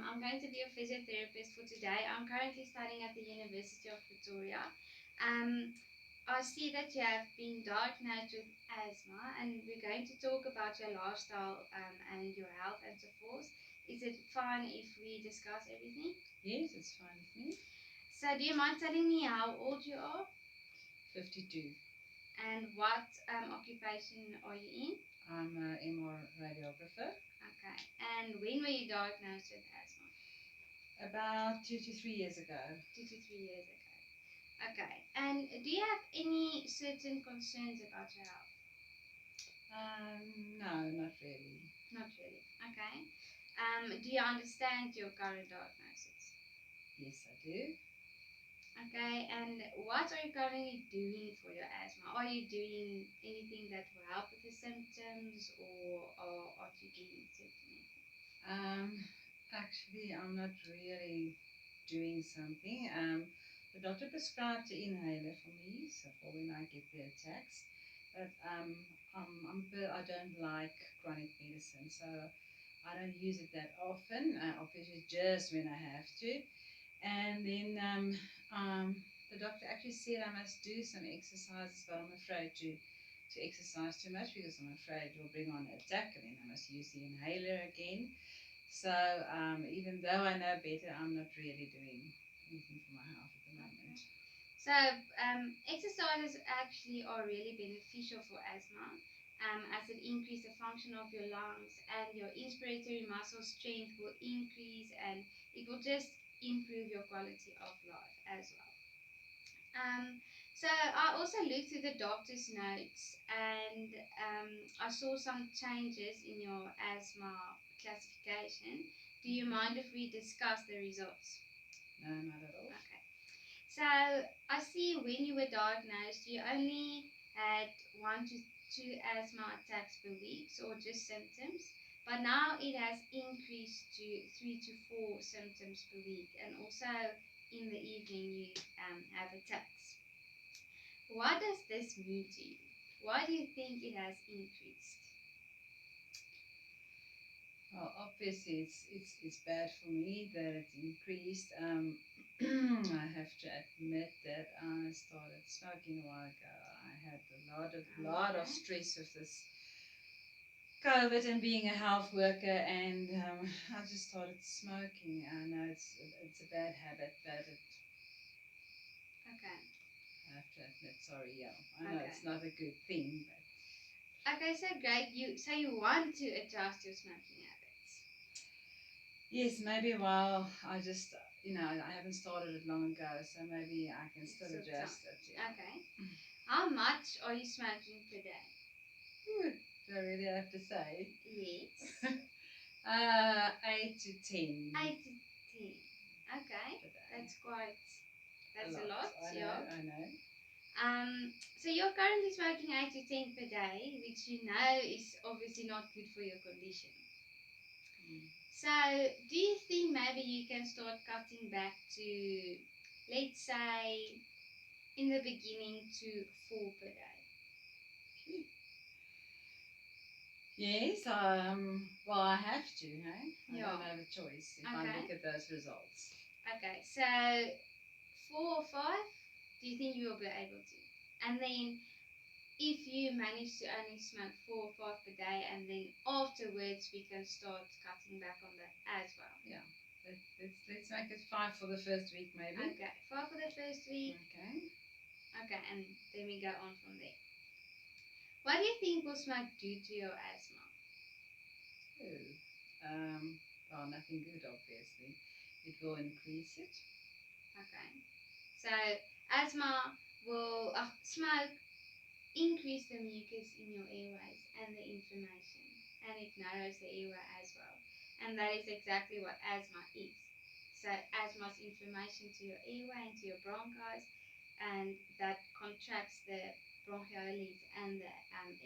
I'm going to be a physiotherapist for today. I'm currently studying at the University of Pretoria. Um, I see that you have been diagnosed with asthma, and we're going to talk about your lifestyle and your health and so forth. Is it fine if we discuss everything? Yes, it's fine with me. So, do you mind telling me how old you are 52. and what occupation are you in? I'm an MR radiographer. Okay, and when were you diagnosed with asthma? About 2 to 3 years ago. 2 to 3 years ago. Okay. And do you have any certain concerns about your health? No, not really. Not really. Okay. Do you understand your current diagnosis? Yes, I do. Okay. And what are you currently doing for your asthma? Are you doing anything that will help with the symptoms, or are you doing something? Um, Actually, I'm not really doing something. The doctor prescribed an inhaler for me, so for when I get the attacks. But I don't like chronic medicine, so I don't use it that often. Obviously, just when I have to. And then the doctor actually said I must do some exercises, but I'm afraid to exercise too much because I'm afraid it will bring on an attack, and then I must use the inhaler again. So even though I know better, I'm not really doing anything for my health at the moment. So, exercises actually are really beneficial for asthma, as it increases the function of your lungs, and your inspiratory muscle strength will increase, and it will just improve your quality of life as well. So I also looked through the doctor's notes, and I saw some changes in your asthma classification. Do you mind if we discuss the results? No, not at all. Okay. So I see when you were diagnosed, you only had 1 to 2 asthma attacks per week, or just symptoms. But now it has increased to 3 to 4 symptoms per week, and also in the evening you have attacks. What does this mean to you? Why do you think it has increased? Well, obviously, it's bad for me that it increased. I have to admit that I started smoking a while ago. I had a lot of Okay. stress with this COVID and being a health worker, and I just started smoking. I know it's a bad habit, but Okay. I have to admit, sorry, yeah, I know Okay. it's not a good thing, but Okay, so great. You want to adjust your smoking habits. yes, maybe while I just, I haven't started it long ago, so maybe I can still So adjust it. Yeah. okay. How much are you smoking per day? Ooh, do I really have to say? Yes. 8 to 10 8 to 10. Okay. per day. That's a lot, I know, yeah. I know. So you're currently smoking 8 to 10 per day, which you know is obviously not good for your condition. Mm. So, do you think maybe you can start cutting back to, let's say, in the beginning, to 4 per day? Yes, well, I have to, hey? I Yeah. don't have a choice if I Okay. look at those results. Okay. So 4 or 5, do you think you will be able to? And then, if you manage to only smoke 4 or 5 per day, and then afterwards we can start cutting back on that as well. Yeah, let's make it 5 for the first week, maybe. Okay, 5 for the first week. Okay. Okay, and then we go on from there. What do you think will smoke do to your asthma? Oh, well, nothing good, obviously. It will increase it. Okay, so asthma will smoke increase the mucus in your airways and the inflammation, and it narrows the airway as well. And that is exactly what asthma is. So asthma is inflammation to your airway and to your bronchi, and that contracts the bronchioles and the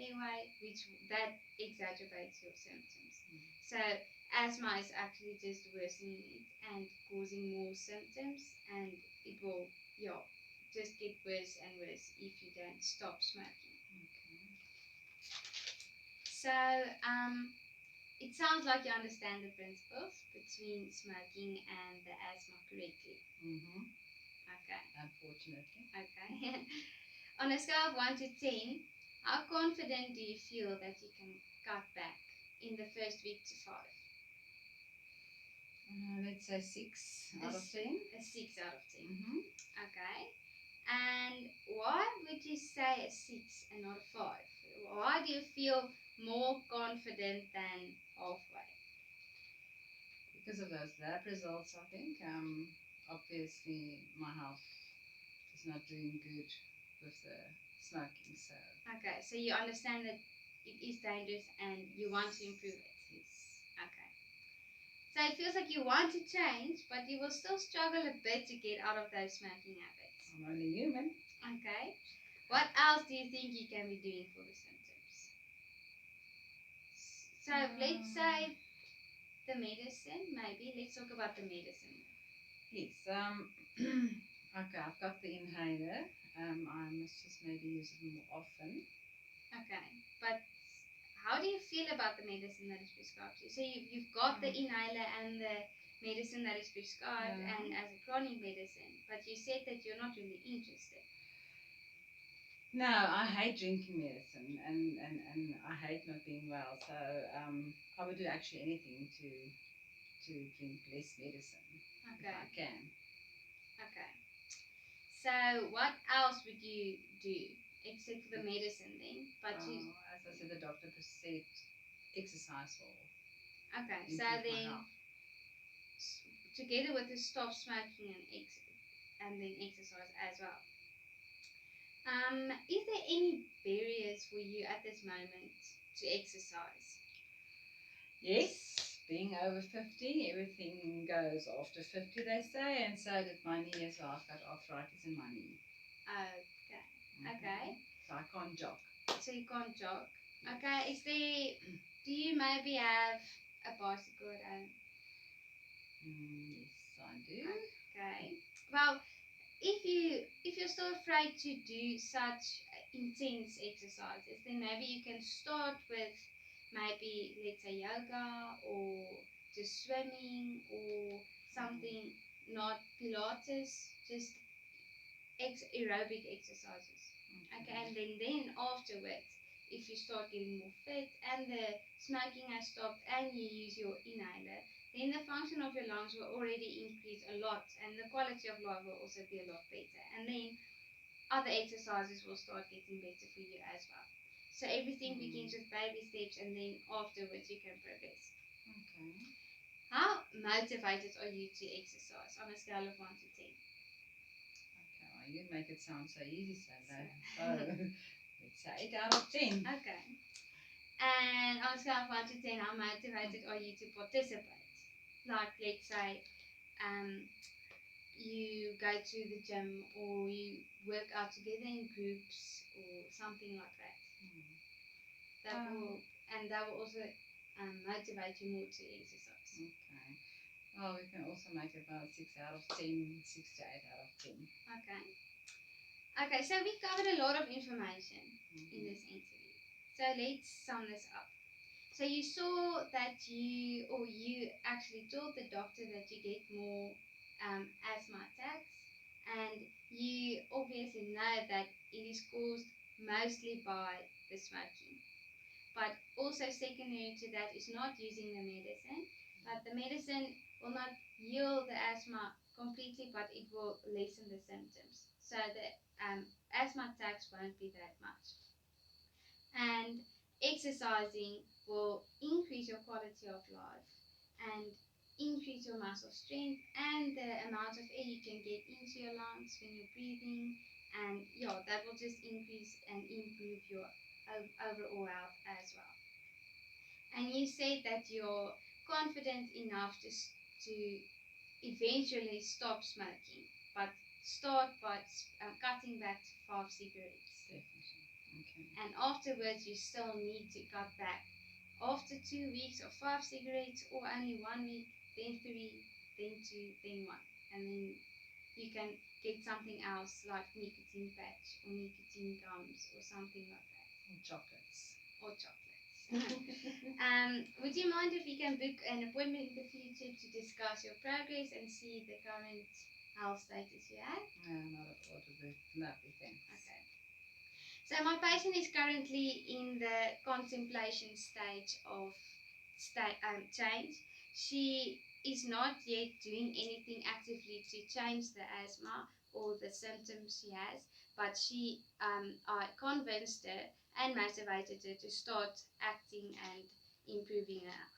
airway, which that exacerbates your symptoms. So asthma is actually just worsening it and causing more symptoms, and it will, yeah, just get worse and worse if you don't stop smoking. Okay. So it sounds like you understand the principles between smoking and the asthma correctly. Mm-hmm. Okay. Unfortunately. Okay. On a scale of 1 to 10, how confident do you feel that you can cut back in the first week to 5? Let's say 6 out of 10. A 6 out of 10. Mm-hmm. Okay. And why would you say a 6 and not a 5? Why do you feel more confident than halfway? Because of those lab results, I think. Obviously, my health is not doing good with the smoking, so. Okay, so you understand that it is dangerous and you want to improve it. Yes. Okay. So it feels like you want to change, but you will still struggle a bit to get out of those smoking habits. I'm only human. Okay. What else do you think you can be doing for the symptoms? So let's say the medicine, maybe. Let's talk about the medicine. Yes. Okay, I've got the inhaler. I must just maybe use it more often. Okay. But how do you feel about the medicine that is prescribed to you? So you've got the inhaler and the medicine that is prescribed and as a chronic medicine, but you said that you're not really interested. No, I hate drinking medicine and I hate not being well. So I would do actually anything to drink less medicine Okay. if I can. Okay. So what else would you do except for the medicine then? But you. As I said, the doctor said exercise will Okay. So improve my then, health. together with the stop smoking and then exercise as well. Is there any barriers for you at this moment to exercise? Yes, being over 50, everything goes after 50, they say, and so did my knee as well. I've got arthritis in my knee. Okay. Mhm. Okay. So I can't jog. So you can't jog. Okay. Do you maybe have a bicycle at home? Yes, I do. Okay. Well, if you're still afraid to do such intense exercises, then maybe you can start with maybe let's say yoga or just swimming or something, not Pilates, just aerobic exercises. Okay, and then afterwards, if you start getting more fit and the smoking has stopped and you use your inhaler, then the function of your lungs will already increase a lot and the quality of life will also be a lot better. And then other exercises will start getting better for you as well. So everything begins with baby steps and then afterwards you can progress. Okay. How motivated are you to exercise on a scale of 1 to 10? Okay, well, you make it sound so easy, so let's say 8 out of 10. Okay. And on a scale of 1 to 10, how motivated are you to participate? Like, let's say, you go to the gym or you work out together in groups or something like that. That will also motivate you more to exercise. Okay. Well, we can also make it about 6 out of 10, 6 to 8 out of 10. Okay. Okay, so we covered a lot of information in this interview. So let's sum this up. So you saw that you actually told the doctor that you get more asthma attacks, and you obviously know that it is caused mostly by the smoking. But also secondary to that is not using the medicine, but the medicine will not heal the asthma completely, but it will lessen the symptoms. So the asthma attacks won't be that much. And exercising will increase your quality of life and increase your muscle strength and the amount of air you can get into your lungs when you're breathing, and yeah, that will just increase and improve your overall health as well. And you said that you're confident enough to eventually stop smoking, but start by cutting back to 5 cigarettes. Definitely. Okay. And afterwards you still need to cut back. After 2 weeks of 5 cigarettes, or only 1 week, then 3, then 2, then 1. And then you can get something else like nicotine patch or nicotine gums or something like that. Or chocolates. Or chocolates. Would you mind if we can book an appointment in the future to discuss your progress and see the current health status you have? Not at all. It would be lovely, thanks. Okay. So my patient is currently in the contemplation stage of change. She is not yet doing anything actively to change the asthma or the symptoms she has, but I convinced her and motivated her to start acting and improving her